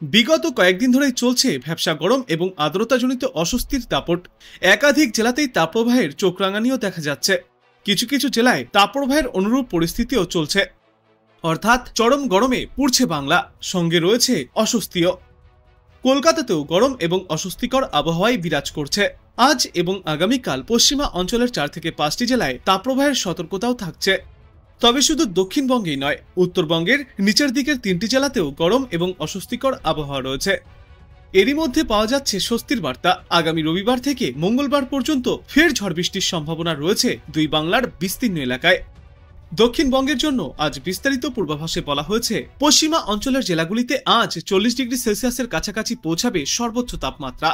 বিগত কয়েকদিন ধরেই চলছে ভ্যাপসা গরম এবং আর্দ্রতাজনিত অস্বস্তির দাপট। একাধিক জেলাতেই তাপপ্রবাহের চোখ রাঙানিও দেখা যাচ্ছে। কিছু কিছু জেলায় তাপপ্রবাহের অনুরূপ পরিস্থিতিও চলছে, অর্থাৎ চরম গরমে পুড়ছে বাংলা, সঙ্গে রয়েছে অস্বস্তিও। কলকাতাতেও গরম এবং অস্বস্তিকর আবহাওয়ায় বিরাজ করছে। আজ এবং আগামীকাল পশ্চিমা অঞ্চলের 4 থেকে 5টি জেলায় তাপপ্রবাহের সতর্কতাও থাকছে। তবে শুধু দক্ষিণবঙ্গেই নয়, উত্তরবঙ্গের নিচের দিকের 3টি জেলাতেও গরম এবং অস্বস্তিকর আবহাওয়া রয়েছে। এরই মধ্যে পাওয়া যাচ্ছে স্বস্তির বার্তা। আগামী রবিবার থেকে মঙ্গলবার পর্যন্ত ফের ঝড় বৃষ্টির সম্ভাবনা রয়েছে দুই বাংলার বিস্তীর্ণ এলাকায়। দক্ষিণবঙ্গের জন্য আজ বিস্তারিত পূর্বাভাসে বলা হয়েছে, পশ্চিমা অঞ্চলের জেলাগুলিতে আজ 40 ডিগ্রি সেলসিয়াসের কাছাকাছি পৌঁছাবে সর্বোচ্চ তাপমাত্রা।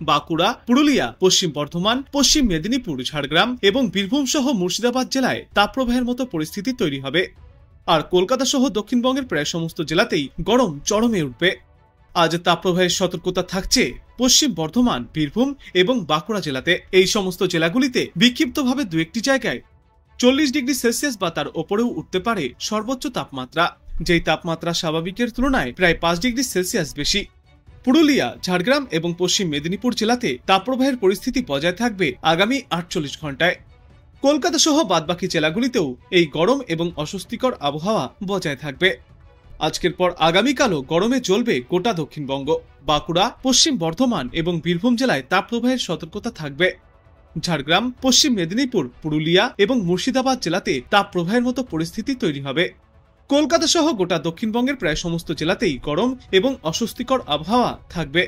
বাঁকুড়া, পুরুলিয়া, পশ্চিম বর্ধমান, পশ্চিম মেদিনীপুর, ঝাড়গ্রাম এবং বীরভূম সহ মুর্শিদাবাদ জেলায় তাপপ্রবাহের মতো পরিস্থিতি তৈরি হবে। আর কলকাতা সহ দক্ষিণবঙ্গের প্রায় সমস্ত জেলাতেই গরম চরমে উঠবে। আজ তাপপ্রবাহের সতর্কতা থাকছে পশ্চিম বর্ধমান, বীরভূম এবং বাঁকুড়া জেলাতে। এই সমস্ত জেলাগুলিতে বিক্ষিপ্তভাবে 2-1টি জায়গায় 40 ডিগ্রি সেলসিয়াস বা তার ওপরেও উঠতে পারে সর্বোচ্চ তাপমাত্রা, যেই তাপমাত্রা স্বাভাবিকের তুলনায় প্রায় 5 ডিগ্রি সেলসিয়াস বেশি। পুরুলিয়া, ঝাড়গ্রাম এবং পশ্চিম মেদিনীপুর জেলাতে তাপপ্রবাহের পরিস্থিতি বজায় থাকবে আগামী 48 ঘন্টায়। কলকাতা সহ বাদবাকি জেলাগুলিতেও এই গরম এবং অস্বস্তিকর আবহাওয়া বজায় থাকবে। আজকের পর আগামীকালও গরমে জ্বলবে গোটা দক্ষিণবঙ্গ। বাঁকুড়া, পশ্চিম বর্ধমান এবং বীরভূম জেলায় তাপপ্রবাহের সতর্কতা থাকবে। ঝাড়গ্রাম, পশ্চিম মেদিনীপুর, পুরুলিয়া এবং মুর্শিদাবাদ জেলাতে তাপপ্রবাহের মতো পরিস্থিতি তৈরি হবে। কলকাতা সহ গোটা দক্ষিণবঙ্গের প্রায় সমস্ত জেলাতেই গরম এবং অস্বস্তিকর আবহাওয়া থাকবে।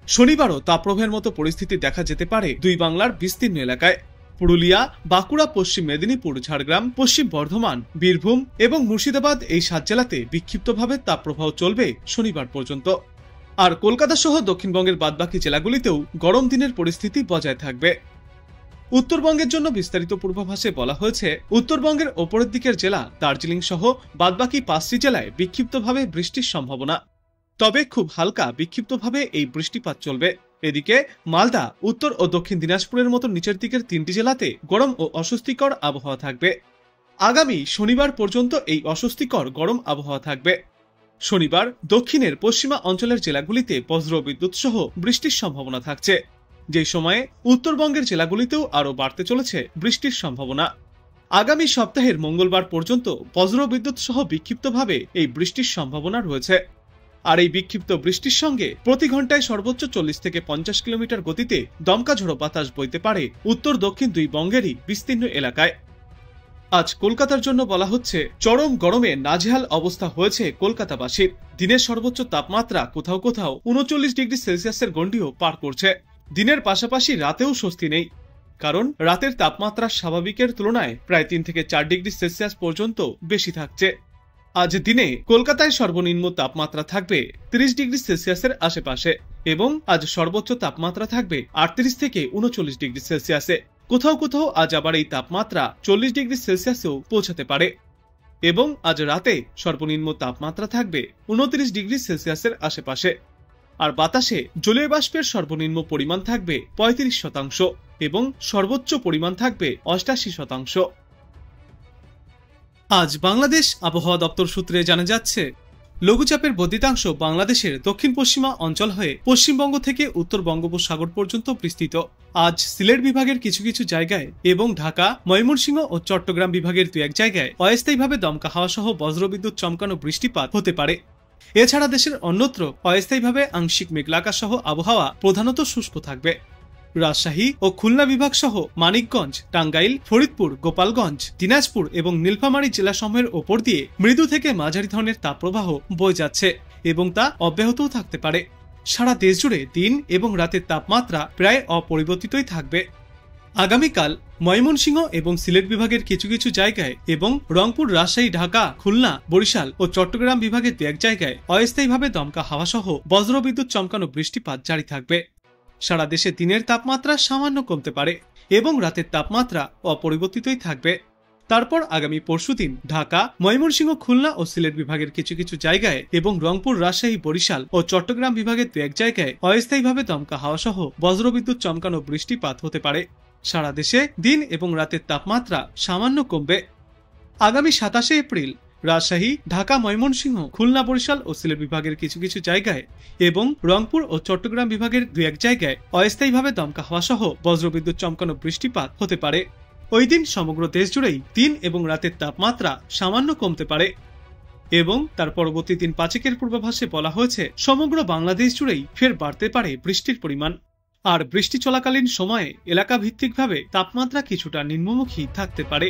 শনিবারও তাপপ্রবাহের মতো পরিস্থিতি দেখা যেতে পারে দুই বাংলার বিস্তীর্ণ এলাকায়। পুরুলিয়া, বাঁকুড়া, পশ্চিম মেদিনীপুর, ঝাড়গ্রাম, পশ্চিম বর্ধমান, বীরভূম এবং মুর্শিদাবাদ এই 7 জেলাতে বিক্ষিপ্তভাবে তাপপ্রবাহ চলবে শনিবার পর্যন্ত। আর কলকাতা সহ দক্ষিণবঙ্গের বাদবাকি জেলাগুলিতেও গরম দিনের পরিস্থিতি বজায় থাকবে। উত্তরবঙ্গের জন্য বিস্তারিত পূর্বাভাসে বলা হয়েছে, উত্তরবঙ্গের ওপরের দিকের জেলা দার্জিলিং সহ বাদবাকি 5টি জেলায় বিক্ষিপ্তভাবে বৃষ্টির সম্ভাবনা, তবে খুব হালকা বিক্ষিপ্তভাবে এই বৃষ্টিপাত চলবে। এদিকে মালদা, উত্তর ও দক্ষিণ দিনাজপুরের মতো নিচের দিকের 3টি জেলাতে গরম ও অস্বস্তিকর আবহাওয়া থাকবে। আগামী শনিবার পর্যন্ত এই অস্বস্তিকর গরম আবহাওয়া থাকবে। শনিবার দক্ষিণের পশ্চিমা অঞ্চলের জেলাগুলিতে বজ্র বিদ্যুৎ সহ বৃষ্টির সম্ভাবনা থাকছে, যে সময়ে উত্তরবঙ্গের জেলাগুলিতেও আরও বাড়তে চলেছে বৃষ্টির সম্ভাবনা। আগামী সপ্তাহের মঙ্গলবার পর্যন্ত বজ্র বিদ্যুৎ সহ বিক্ষিপ্তভাবে এই বৃষ্টির সম্ভাবনা রয়েছে। আর এই বিক্ষিপ্ত বৃষ্টির সঙ্গে প্রতি ঘন্টায় সর্বোচ্চ 40 থেকে 50 কিলোমিটার গতিতে দমকা ঝোড়ো বাতাস বইতে পারে উত্তর দক্ষিণ দুই বঙ্গেরই বিস্তীর্ণ এলাকায়। আজ কলকাতার জন্য বলা হচ্ছে, চরম গরমে নাজেহাল অবস্থা হয়েছে কলকাতাবাসীর। দিনের সর্বোচ্চ তাপমাত্রা কোথাও কোথাও 39 ডিগ্রি সেলসিয়াসের গণ্ডিও পার করছে। দিনের পাশাপাশি রাতেও স্বস্তি নেই, কারণ রাতের তাপমাত্রা স্বাভাবিকের তুলনায় প্রায় 3 থেকে 4 ডিগ্রি সেলসিয়াস পর্যন্ত বেশি থাকছে। আজ দিনে কলকাতায় সর্বনিম্ন তাপমাত্রা থাকবে 30 ডিগ্রি সেলসিয়াসের আশেপাশে এবং আজ সর্বোচ্চ তাপমাত্রা থাকবে 38 থেকে 39 ডিগ্রি সেলসিয়াসে। কোথাও কোথাও আজ আবার এই তাপমাত্রা 40 ডিগ্রি সেলসিয়াসেও পৌঁছাতে পারে এবং আজ রাতে সর্বনিম্ন তাপমাত্রা থাকবে 29 ডিগ্রি সেলসিয়াসের আশেপাশে। আর বাতাসে জলীয় বাষ্পের সর্বনিম্ন পরিমাণ থাকবে 35% এবং সর্বোচ্চ পরিমাণ থাকবে 88%। আজ বাংলাদেশ আবহাওয়া দপ্তর সূত্রে জানা যাচ্ছে, লঘুচাপের বর্ধিতাংশ বাংলাদেশের দক্ষিণ পশ্চিমা অঞ্চল হয়ে পশ্চিমবঙ্গ থেকে উত্তর বঙ্গোপসাগর পর্যন্ত বিস্তৃত। আজ সিলেট বিভাগের কিছু কিছু জায়গায় এবং ঢাকা, ময়মনসিংহ ও চট্টগ্রাম বিভাগের 2-1 জায়গায় অস্থায়ীভাবে দমকা হাওয়া সহ বজ্রবিদ্যুৎ চমকানো বৃষ্টিপাত হতে পারে। এছাড়া দেশের অন্যত্র অস্থায়ীভাবে আংশিক মেঘলা আকাশ সহ আবহাওয়া প্রধানত শুষ্ক থাকবে। রাজশাহী ও খুলনা বিভাগ সহ মানিকগঞ্জ, টাঙ্গাইল, ফরিদপুর, গোপালগঞ্জ, দিনাজপুর এবং নীলফামারী জেলাসমূহের ওপর দিয়ে মৃদু থেকে মাঝারি ধরনের তাপপ্রবাহ বয়ে যাচ্ছে এবং তা অব্যাহতও থাকতে পারে। সারা দেশ জুড়ে দিন এবং রাতের তাপমাত্রা প্রায় অপরিবর্তিতই থাকবে। আগামীকাল ময়মনসিংহ এবং সিলেট বিভাগের কিছু কিছু জায়গায় এবং রংপুর, রাজশাহী, ঢাকা, খুলনা, বরিশাল ও চট্টগ্রাম বিভাগের 2-1 জায়গায় অস্থায়ীভাবে দমকা হাওয়া সহ বজ্রবিদ্যুৎ চমকানো বৃষ্টিপাত জারি থাকবে। সারা দেশে দিনের তাপমাত্রা সামান্য কমতে পারে এবং রাতের তাপমাত্রা অপরিবর্তিতই থাকবে। তারপর আগামী পরশুদিন ঢাকা, ময়মনসিংহ, খুলনা ও সিলেট বিভাগের কিছু কিছু জায়গায় এবং রংপুর, রাজশাহী, বরিশাল ও চট্টগ্রাম বিভাগের 2-1 জায়গায় অস্থায়ীভাবে দমকা হাওয়া সহ বজ্রবিদ্যুৎ চমকানো বৃষ্টিপাত হতে পারে। সারা দেশে দিন এবং রাতের তাপমাত্রা সামান্য কমবে। আগামী 27 এপ্রিল রাজশাহী, ঢাকা, ময়মনসিংহ, খুলনা, বরিশাল ও সিলেট বিভাগের কিছু কিছু জায়গায় এবং রংপুর ও চট্টগ্রাম বিভাগের 2-1 জায়গায় অস্থায়ীভাবে দমকা হাওয়া সহ বজ্রবিদ্যুৎ চমকানো বৃষ্টিপাত হতে পারে। ওই দিন সমগ্র দেশ জুড়েই দিন এবং রাতের তাপমাত্রা সামান্য কমতে পারে এবং তার পরবর্তী দিন 5 পূর্বাভাসে বলা হয়েছে সমগ্র বাংলাদেশ জুড়েই ফের বাড়তে পারে বৃষ্টির পরিমাণ। আর বৃষ্টি চলাকালীন সময়ে এলাকা ভিত্তিকভাবে তাপমাত্রা কিছুটা নিম্নমুখী থাকতে পারে।